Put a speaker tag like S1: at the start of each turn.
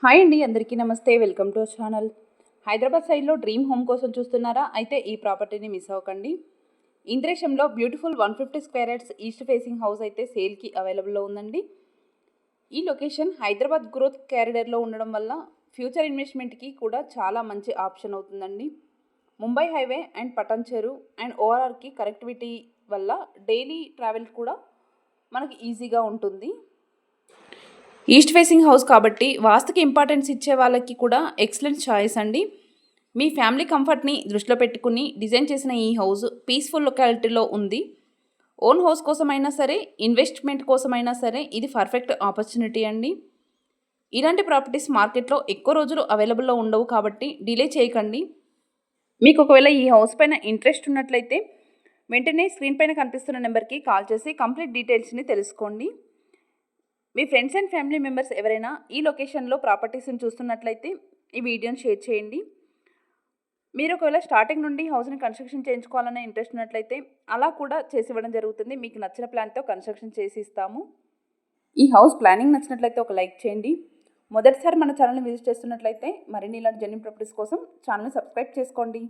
S1: Hi అండి, అందరికీ నమస్తే. Welcome to our channel. Hyderabad సైడ్లో డ్రీమ్ హోమ్ కోసం చూస్తున్నారా? అయితే ఈ ప్రాపర్టీని మిస్ అవ్వకండి. ఇంద్రేశంలో beautiful 150 square yards east facing house అయితే సేల్కి అవైలబుల్లో ఉందండి. ఈ లొకేషన్ హైదరాబాద్ గ్రోత్ క్యారిడర్లో ఉండడం వల్ల ఫ్యూచర్ ఇన్వెస్ట్మెంట్కి కూడా చాలా మంచి ఆప్షన్ అవుతుందండి. ముంబై హైవే అండ్ పటన్ చెరు అండ్ ఓఆర్ఆర్కి కనెక్టివిటీ వల్ల డైలీ ట్రావెల్ కూడా మనకి ఈజీగా ఉంటుంది. ఈస్ట్ ఫేసింగ్ హౌస్ కాబట్టి వాస్తుకి ఇంపార్టెన్స్ ఇచ్చే వాళ్ళకి కూడా ఎక్సలెంట్ చాయిస్ అండి. మీ ఫ్యామిలీ కంఫర్ట్ని దృష్టిలో పెట్టుకుని డిజైన్ చేసిన ఈ హౌస్ పీస్ఫుల్ లొకాలిటీలో ఉంది. ఓన్ హౌస్ కోసమైనా సరే, ఇన్వెస్ట్మెంట్ కోసమైనా సరే ఇది పర్ఫెక్ట్ ఆపర్చునిటీ అండి. ఇలాంటి ప్రాపర్టీస్ మార్కెట్లో ఎక్కువ రోజులు అవైలబుల్లో ఉండవు కాబట్టి డిలే చేయకండి. మీకు ఒకవేళ ఈ హౌస్ పైన ఇంట్రెస్ట్ ఉన్నట్లయితే వెంటనే స్క్రీన్ పైన కనిపిస్తున్న నెంబర్కి కాల్ చేసి కంప్లీట్ డీటెయిల్స్ని తెలుసుకోండి. మీ ఫ్రెండ్స్ అండ్ ఫ్యామిలీ మెంబర్స్ ఎవరైనా ఈ లొకేషన్లో ప్రాపర్టీస్ని చూస్తున్నట్లయితే ఈ వీడియోని షేర్ చేయండి. మీరు ఒకవేళ స్టార్టింగ్ నుండి హౌస్ని కన్స్ట్రక్షన్ చేయించుకోవాలనే ఇంట్రెస్ట్ ఉన్నట్లయితే అలా కూడా చేసి ఇవ్వడం జరుగుతుంది. మీకు నచ్చిన ప్లాన్తో కన్స్ట్రక్షన్ చేసి ఇస్తాము. ఈ హౌస్ ప్లానింగ్ నచ్చినట్లయితే ఒక లైక్ చేయండి. మొదటిసారి మన ఛానల్ని విజిట్ చేస్తున్నట్లయితే మరిన్ని ఇలాంటి జెన్యూన్ ప్రాపర్టీస్ కోసం ఛానల్ని సబ్స్క్రైబ్ చేసుకోండి.